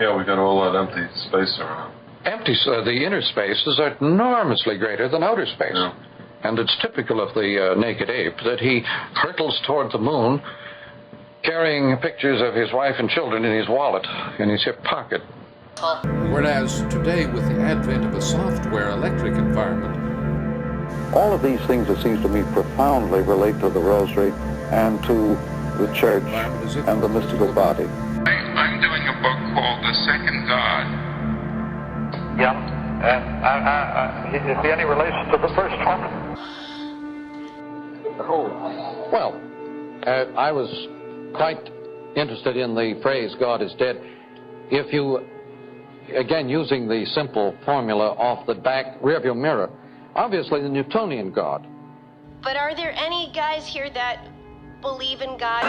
Yeah, we got all that empty space around. The inner space is enormously greater than outer space. Yeah. And it's typical of the naked ape that he hurtles toward the moon carrying pictures of his wife and children in his wallet, in his hip pocket. Whereas today, with the advent of a software electric environment, all of these things, it seems to me, profoundly relate to the Rosary and to the Church and the mystical body. I'm doing a book called The Second God. Yeah. Is there any relation to the first one? Well, I was quite interested in the phrase, God is dead. If you, again, using the simple formula off the back rearview mirror, obviously the Newtonian God. But are there any guys here that believe in God?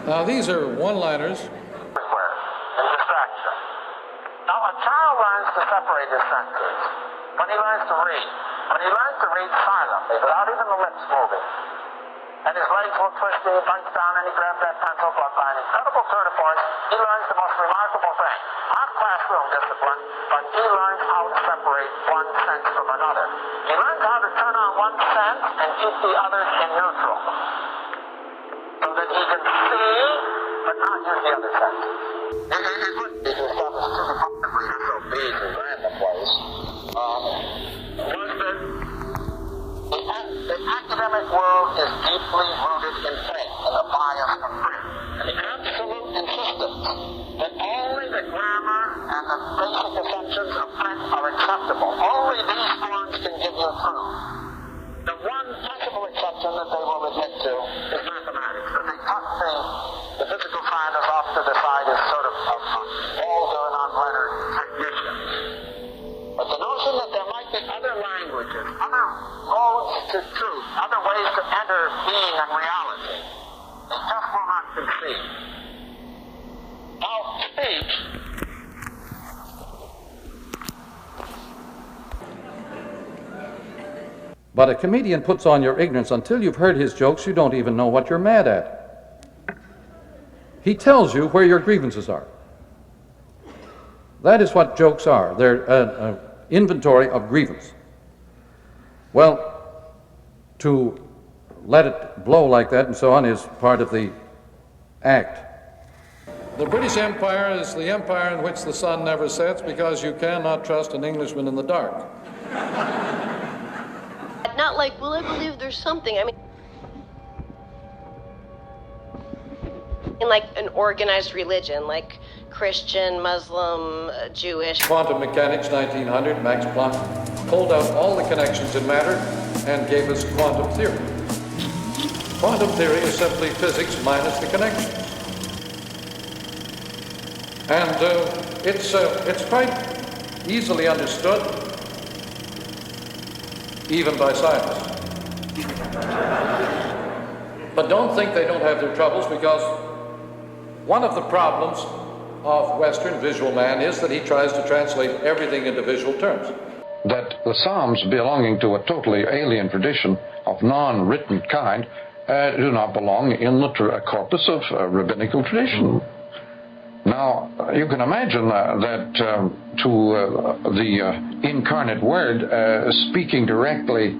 Now, these are one-liners. And distraction. Now, a child learns to separate his senses when he learns to read. When he learns to read silently, without even the lips moving. And his legs will twist, and he bites down, and he grabs that pencil, but by an incredible tour de force, he learns the most remarkable thing. Not classroom discipline, but he learns how to separate one sense from another. He learns how to turn on one sense and keep the others in neutral. So that he can see, but not use the other senses. It wouldn't be to establish two departmentally SOBs and ran the place. Was that the academic world is deeply rooted in print, and the bias of print. And the absolute insistence that only the grammar and the basic assumptions of print are acceptable. Only these forms can give you truth. The one possible exception that they will admit to is mathematics. That they cut the physical scientists off to the side as sort of older and unlettered technicians. But the notion that there might be other languages, other roads to truth, other ways to enter being and reality, they just will not conceive. Now, speech. But a comedian puts on your ignorance. Until you've heard his jokes, you don't even know what you're mad at. He tells you where your grievances are. That is what jokes are. They're an inventory of grievance. Well, to let it blow like that and so on is part of the act. The British Empire is the empire in which the sun never sets because you cannot trust an Englishman in the dark. Not like, well, I believe there's something. I mean, in like an organized religion, like Christian, Muslim, Jewish. Quantum mechanics, 1900, Max Planck pulled out all the connections in matter and gave us quantum theory. Quantum theory is simply physics minus the connections. And it's quite easily understood, even by scientists. But don't think they don't have their troubles, because one of the problems of Western visual man is that he tries to translate everything into visual terms. That the Psalms, belonging to a totally alien tradition of non-written kind, do not belong in the corpus of rabbinical tradition. Now, you can imagine that to the incarnate Word speaking directly,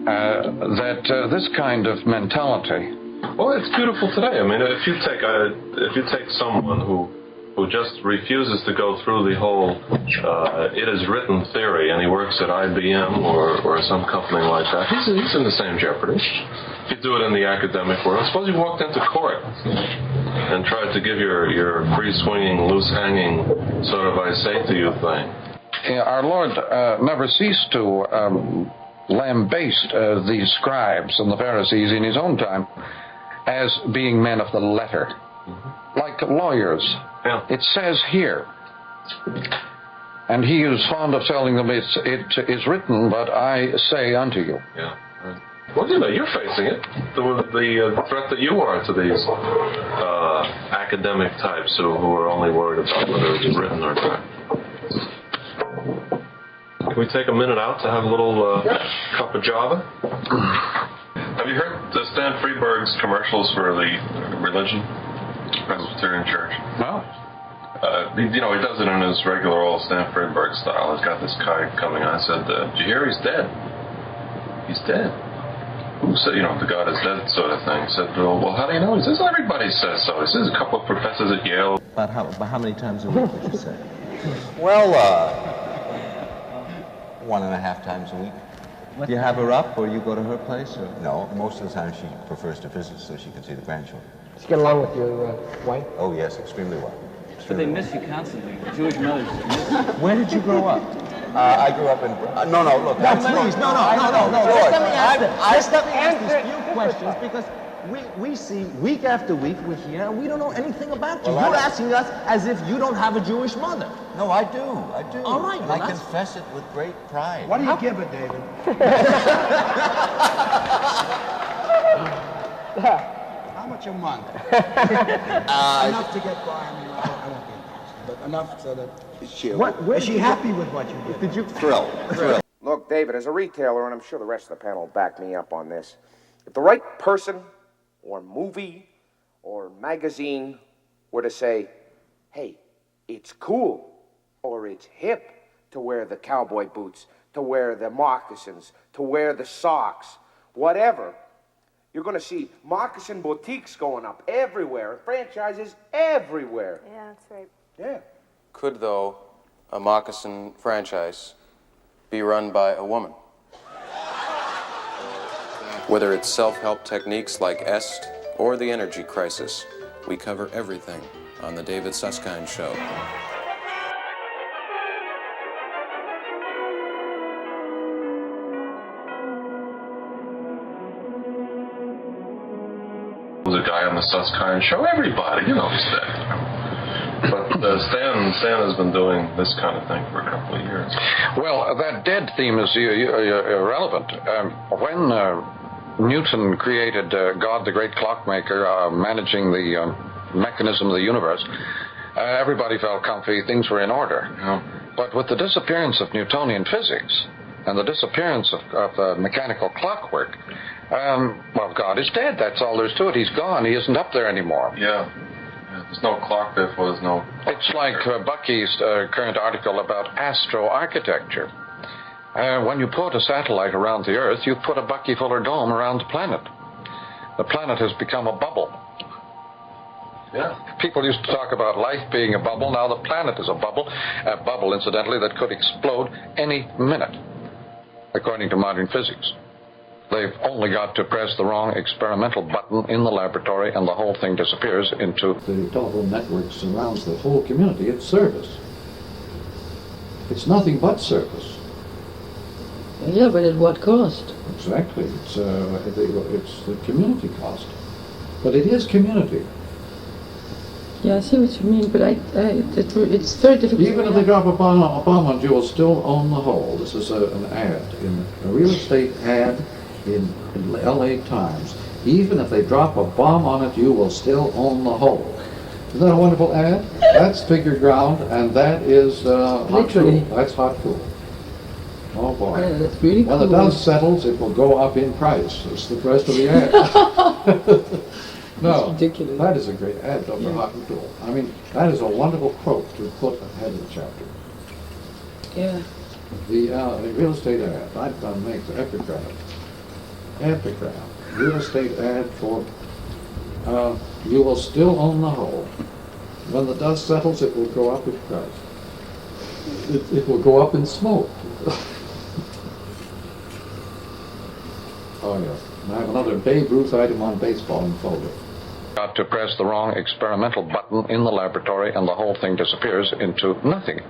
that this kind of mentality. Well, it's beautiful today. I mean, if you take someone who just refuses to go through the whole it is written theory, and he works at IBM or some company like that, he's in the same jeopardy. If you do it in the academic world, suppose you walked into court and tried to give your free-swinging, loose-hanging sort of I say to you thing. Our Lord never ceased to lambaste the scribes and the Pharisees in his own time as being men of the letter, like lawyers. Yeah. It says here, and he is fond of telling them, it is written, but I say unto you. Yeah. Well, you know, you're facing it. The threat that you are to these academic types who are only worried about whether it's written or not. Can we take a minute out to have a little cup of Java? Have you heard Stan Freberg's commercials for the religion, Presbyterian Church? No. He does it in his regular old Stan Freberg style. He's got this guy coming on. I said, did you hear he's dead? He's dead. Who said, the God is dead sort of thing? He said, well, how do you know? He says, everybody says so. He says, a couple of professors at Yale. About how many times a week would you say? Well, 1.5 times a week. Do you have her up, or you go to her place? Or? No, most of the time she prefers to visit so she can see the grandchildren. Did you get along with your wife? Oh, yes, extremely well. But they miss you constantly. Jewish mothers. Where did you grow up? I grew up in... no, look. No, please, no, Lord. Let me ask these few questions, because we see week after week we're here, and we don't know anything about you. Well, You're asking us as if you don't have a Jewish mother. No, I do. All right. And I confess it with great pride. What do you give her, David? How much a month? Enough to get by. I mean, I won't be embarrassed, but enough so that is she happy with what you did? Did you Thrilled. Look, David, as a retailer, and I'm sure the rest of the panel will back me up on this, if the right person or movie or magazine were to say, hey, it's cool or it's hip to wear the cowboy boots, to wear the moccasins, to wear the socks, whatever, you're going to see moccasin boutiques going up everywhere, and franchises everywhere. Yeah, that's right. Yeah. Could, though, a moccasin franchise be run by a woman? Whether it's self-help techniques like EST or the energy crisis, we cover everything on The David Susskind Show. The guy on the Susskind Show, everybody, he's dead. But Stan has been doing this kind of thing for a couple of years. Well, that dead theme is irrelevant. When Newton created God, the great clockmaker, managing the mechanism of the universe, everybody felt comfy, things were in order. Yeah. But with the disappearance of Newtonian physics and the disappearance of mechanical clockwork, God is dead. That's all there's to it. He's gone. He isn't up there anymore. Yeah. There's no clock, therefore there's no... It's like Bucky's current article about astroarchitecture. When you put a satellite around the Earth, you put a Bucky Fuller dome around the planet. The planet has become a bubble. Yeah. People used to talk about life being a bubble. Now the planet is a bubble, incidentally, that could explode any minute, according to modern physics. They've only got to press the wrong experimental button in the laboratory and the whole thing disappears into... The telephone network surrounds the whole community. It's service. It's nothing but service. Yeah, but at what cost? Exactly. It's the community cost. But it is community. Yeah, I see what you mean, but it's very difficult. Even if they drop a bomb on you, will still own the whole. This is an ad, a real estate ad in L.A. Times. Even if they drop a bomb on it, you will still own the whole. Isn't that a wonderful ad? That's figure ground, and that is hot cool. That's hot cool. Oh boy. Yeah, that's really cool. When the dust settles, it will go up in price. It's the rest of the ad. No, ridiculous. That is a great ad, Dr. Hot and Cool. I mean, that is a wonderful quote to put ahead of the chapter. Yeah. The real estate ad. I've done make the epigram. Real estate ad for you will still own the whole. When the dust settles, it will go up in price. It will go up in smoke. Oh yes. And I have another Babe Ruth item on baseball in the folder. Got to press the wrong experimental button in the laboratory and the whole thing disappears into nothing.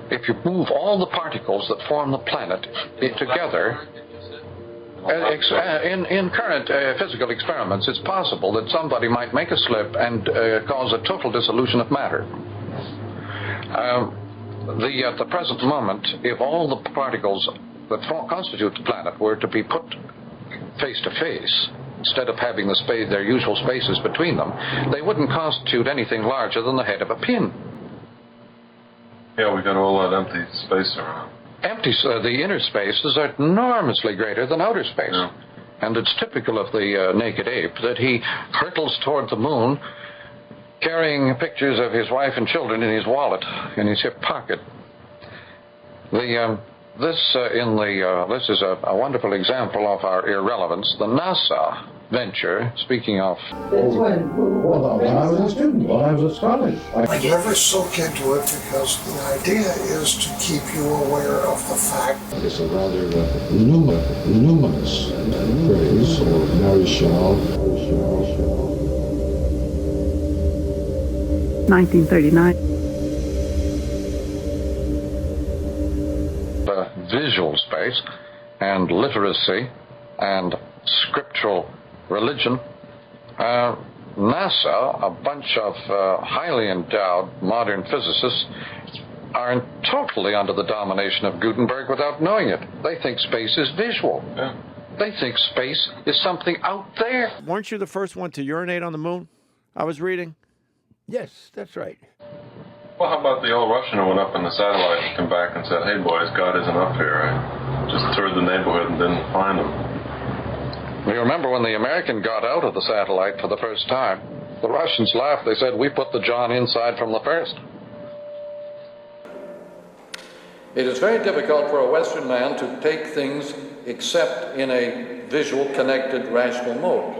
If you move all the particles that form the planet together, in current physical experiments, it's possible that somebody might make a slip and cause a total dissolution of matter. At the present moment, if all the particles that constitute the planet were to be put face to face, instead of having their usual spaces between them, they wouldn't constitute anything larger than the head of a pin. Yeah, we got all that empty space around. the inner spaces are enormously greater than outer space. Yeah. And it's typical of the naked ape that he hurtles toward the moon carrying pictures of his wife and children in his wallet, in his hip pocket. This is a wonderful example of our irrelevance. The NASA venture, speaking of... Well, when I was a student, when I was at college. I never soak into it because the idea is to keep you aware of the fact. It's a rather luminous phrase, or Mary Shaw. 1939. The visual space and literacy and scriptural religion. NASA, a bunch of highly endowed modern physicists, are totally under the domination of Gutenberg without knowing it. They think space is visual. Yeah. They think space is something out there. Weren't you the first one to urinate on the moon? I was reading. Yes, that's right. Well, how about the old Russian who went up in the satellite and came back and said, "Hey, boys, God isn't up here. I just toured the neighborhood and didn't find him." You remember when the American got out of the satellite for the first time, the Russians laughed. They said, "We put the John inside from the first." It is very difficult for a Western man to take things except in a visual, connected, rational mode.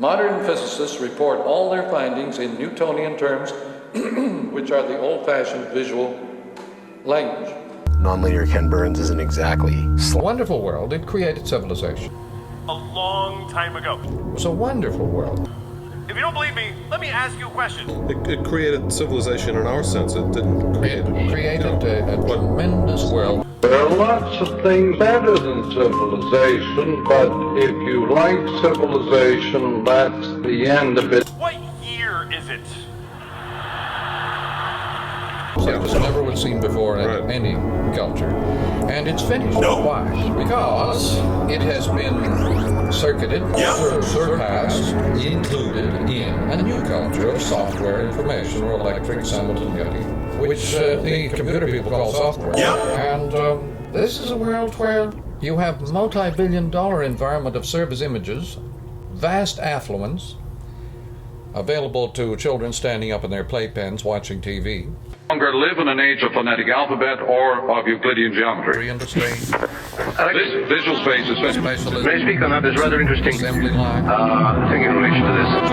Modern physicists report all their findings in Newtonian terms, which are the old-fashioned visual language. Nonlinear Ken Burns isn't exactly... A wonderful world. It created civilization. A long time ago. It was a wonderful world. If you don't believe me, let me ask you a question. It created civilization in our sense. It didn't create... It created a tremendous world. There are lots of things better than civilization, but if you like civilization, that's the end of it. What year is it? Such as never was seen before in any culture. And it's finished. No. Why? Because it has been circuited, surpassed, included in a new culture of software, information, or electric simultaneity, which the computer people call software. And this is a world where you have multi-billion-dollar environment of service images, vast affluence, available to children standing up in their playpens watching TV. Longer live in an age of phonetic alphabet or of Euclidean geometry. This visual space is special. May I speak on that? It's rather interesting assembly line. thing in relation to this.